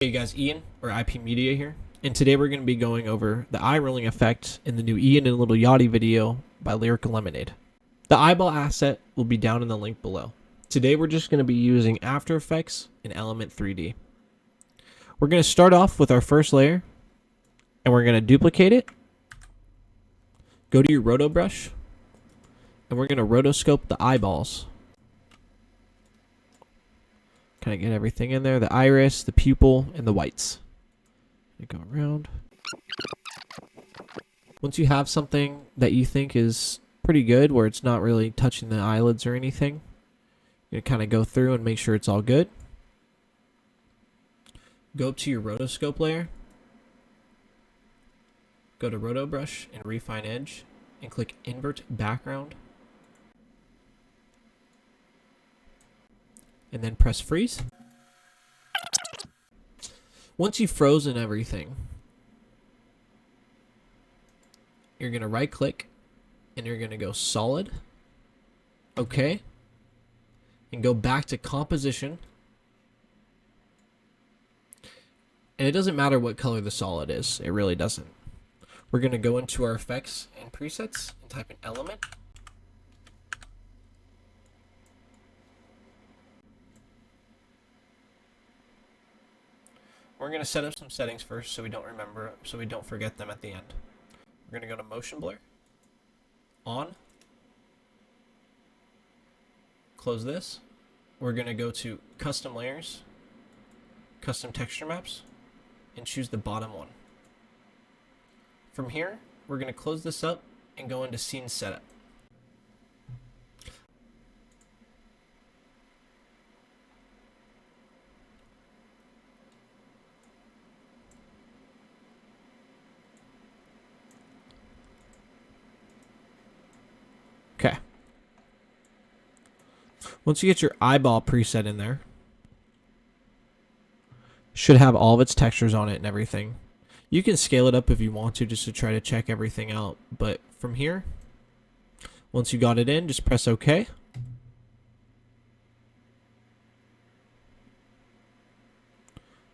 Hey guys, Ian, or IP Media here, and today we're going to be going over the eye rolling effect in the new Ian and Lil Yachty video by Lyrical Lemonade. The eyeball asset will be down in the link below. Today we're just going to be using After Effects and Element 3D. We're going to start off with our first layer, and we're going to duplicate it, go to your roto brush, and we're going to rotoscope the eyeballs. Kind of get everything in there, the iris, the pupil, and the whites. Go around. Once you have something that you think is pretty good, where it's not really touching the eyelids or anything, you're going to kind of go through and make sure it's all good. Go up to your rotoscope layer. Go to roto brush and refine edge, and click invert background. And then press freeze. Once you've frozen everything, you're going to right click and you're going to go solid, okay, and go back to composition. And it doesn't matter what color the solid is, it really doesn't. We're going to go into our effects and presets and type in element. We're going to set up some settings first so we don't forget them at the end. We're going to go to motion blur, on, close this. We're going to go to custom layers, custom texture maps, and choose the bottom one. From here, we're going to close this up and go into scene setup. Okay. Once you get your eyeball preset in there, should have all of its textures on it and everything. You can scale it up if you want to, just to try to check everything out. But from here, once you got it in, just press OK.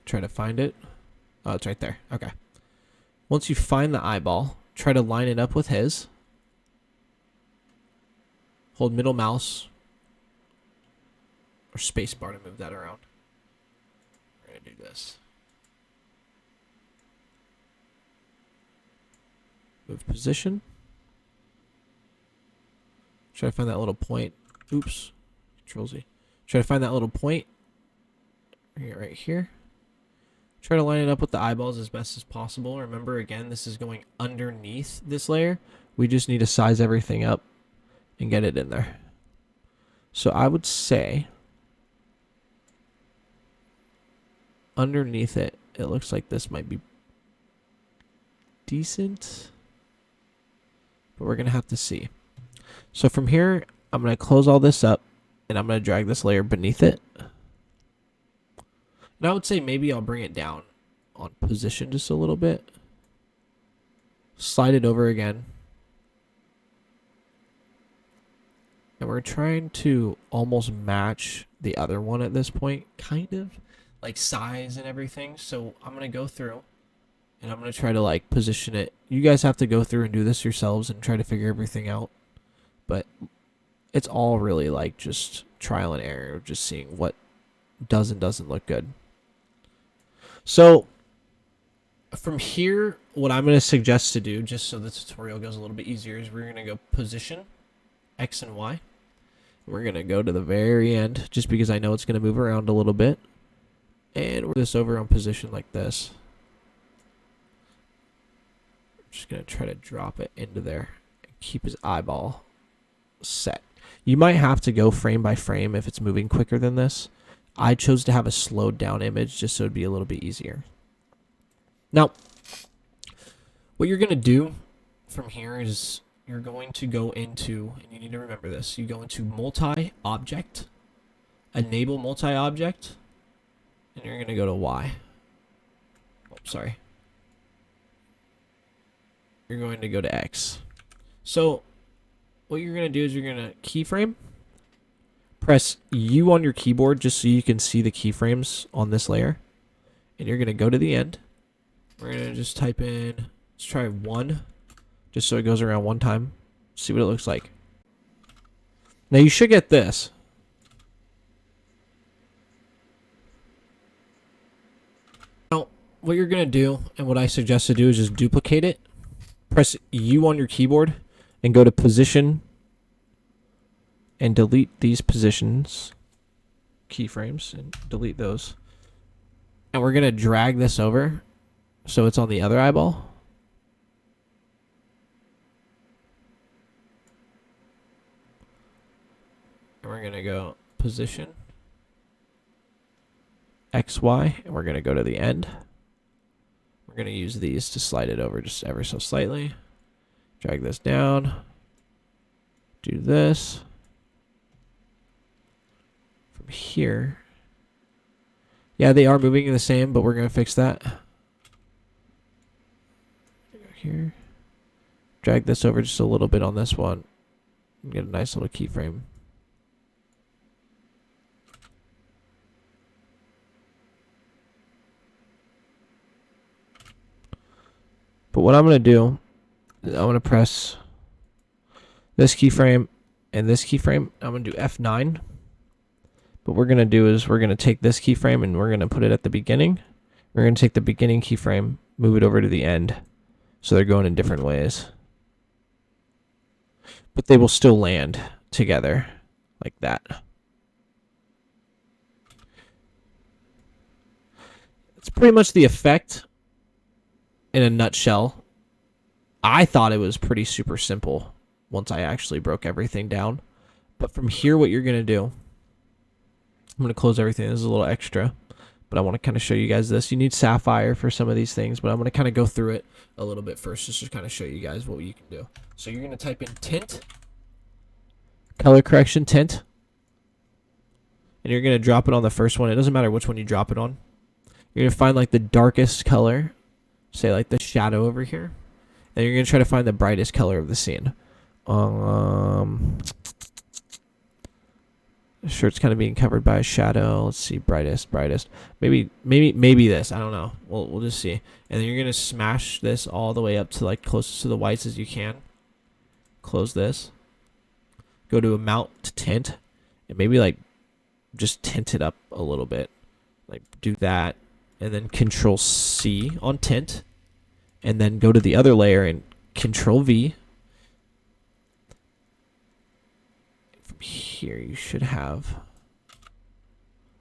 Try to find it. Oh, it's right there. Okay. Once you find the eyeball, try to line it up with his. Hold middle mouse or space bar to move that around. We're going to do this. Move position. Try to find that little point. Oops. Control Z. Try to find that little point. Right here. Try to line it up with the eyeballs as best as possible. Remember, again, this is going underneath this layer. We just need to size everything up and get it in there. So I would say underneath it, it looks like this might be decent, but we're going to have to see. So from here, I'm going to close all this up and I'm going to drag this layer beneath it. And I would say maybe I'll bring it down on position just a little bit. Slide it over again. And we're trying to almost match the other one at this point, kind of, like size and everything. So I'm going to go through and I'm going to try to like position it. You guys have to go through and do this yourselves and try to figure everything out. But it's all really like just trial and error, just seeing what does and doesn't look good. So from here, what I'm going to suggest to do, just so the tutorial goes a little bit easier, is we're going to go position X and Y. We're going to go to the very end, just because I know it's going to move around a little bit. And we're this over on position like this. I'm just going to try to drop it into there and keep his eyeball set. You might have to go frame by frame if it's moving quicker than this. I chose to have a slowed down image just so it'd be a little bit easier. Now, what you're going to do from here is you're going to go into, and you need to remember this, you go into multi-object, enable multi-object, and you're going to go to Y. Oh, sorry. You're going to go to X. So what you're going to do is you're going to keyframe, press U on your keyboard just so you can see the keyframes on this layer. and you're going to go to the end. We're going to just type in, let's try 1, just so it goes around one time. See what it looks like. Now you should get this. Now, what you're going to do, and what I suggest to do, is just duplicate it. Press U on your keyboard and go to position and delete these positions, keyframes, and delete those. And we're going to drag this over so it's on the other eyeball. And we're going to go position, X, Y, and we're going to go to the end. We're going to use these to slide it over just ever so slightly. Drag this down. Do this. From here. Yeah, they are moving the same, but we're going to fix that. Here. Drag this over just a little bit on this one. Get a nice little keyframe. But what I'm going to do is I'm going to press this keyframe and this keyframe. I'm going to do F9. What we're going to do is we're going to take this keyframe and we're going to put it at the beginning. We're going to take the beginning keyframe, move it over to the end. So they're going in different ways. But they will still land together like that. It's pretty much the effect in a nutshell. I thought it was pretty super simple once I actually broke everything down. But from here, what you're going to do, I'm going to close everything. This is a little extra, but I want to kind of show you guys this. You need sapphire for some of these things, but I'm going to kind of go through it a little bit first just to kind of show you guys what you can do. So you're going to type in tint, color correction tint, and you're going to drop it on the first one. It doesn't matter which one you drop it on. You're going to find like the darkest color, say like the shadow over here, and you're going to try to find the brightest color of the scene. Sure, it's kind of being covered by a shadow. Let's see, brightest. Maybe this. I don't know. We'll just see. And then you're gonna smash this all the way up to like closest to the whites as you can. Close this. Go to amount to tint, and maybe like just tint it up a little bit. Like do that, and then Control C on tint, and then go to the other layer and Control V. Here you should have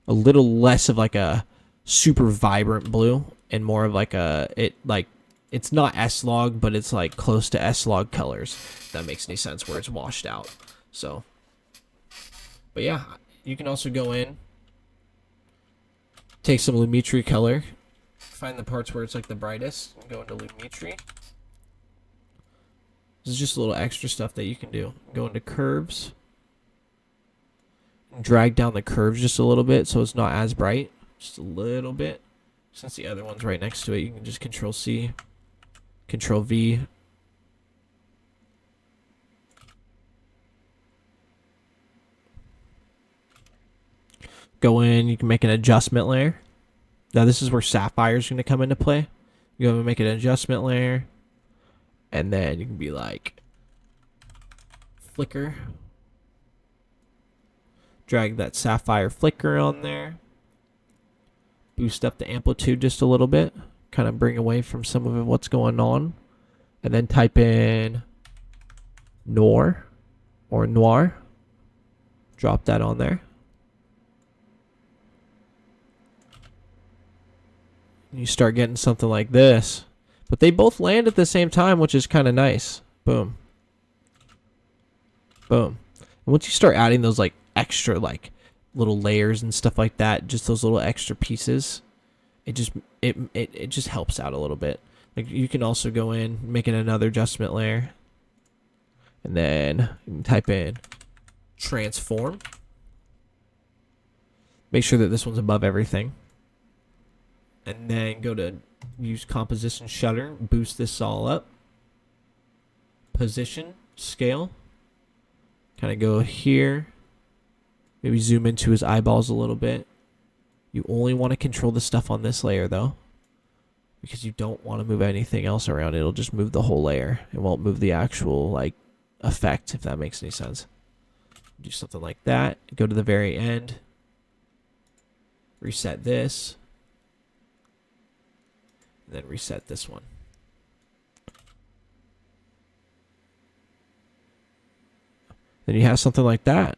a little less of like a super vibrant blue and more of like it's not S-Log, but it's like close to S-Log colors. If that makes any sense, where it's washed out. So, but yeah, you can also go in, take some Lumetri color, find the parts where it's like the brightest, and go into Lumetri. This is just a little extra stuff that you can do. Go into curves. Drag down the curves just a little bit so it's not as bright. Just a little bit. Since the other one's right next to it, you can just Control C, Control V. Go in, you can make an adjustment layer. Now this is where Sapphire is going to come into play. You go and make an adjustment layer. And then you can be like flicker. Drag that Sapphire flicker on there. Boost up the amplitude just a little bit. Kind of bring away from some of what's going on. And then type in Noir or Noir. Drop that on there. You start getting something like this. But they both land at the same time, which is kind of nice. Boom. Boom. And once you start adding those like extra like little layers and stuff like that, just those little extra pieces, it just helps out a little bit. Like you can also go in, make it another adjustment layer, and then you can type in transform. Make sure that this one's above everything, and then go to use composition shutter, boost this all up, position scale, kind of go here. Maybe zoom into his eyeballs a little bit. You only want to control the stuff on this layer though, because you don't want to move anything else around. It'll just move the whole layer. It won't move the actual like effect, if that makes any sense. Do something like that. Go to the very end. Reset this. And then reset this one. Then you have something like that.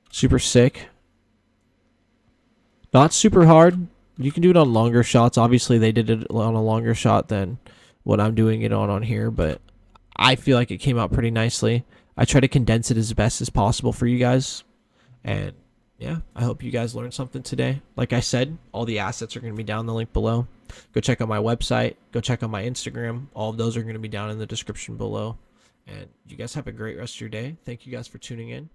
Super sick. Not super hard. You can do it on longer shots. Obviously, they did it on a longer shot than what I'm doing it on here, but I feel like it came out pretty nicely. I try to condense it as best as possible for you guys. And yeah, I hope you guys learned something today. Like I said, all the assets are going to be down in the link below. Go check out my website. Go check out my Instagram. All of those are going to be down in the description below. And you guys have a great rest of your day. Thank you guys for tuning in.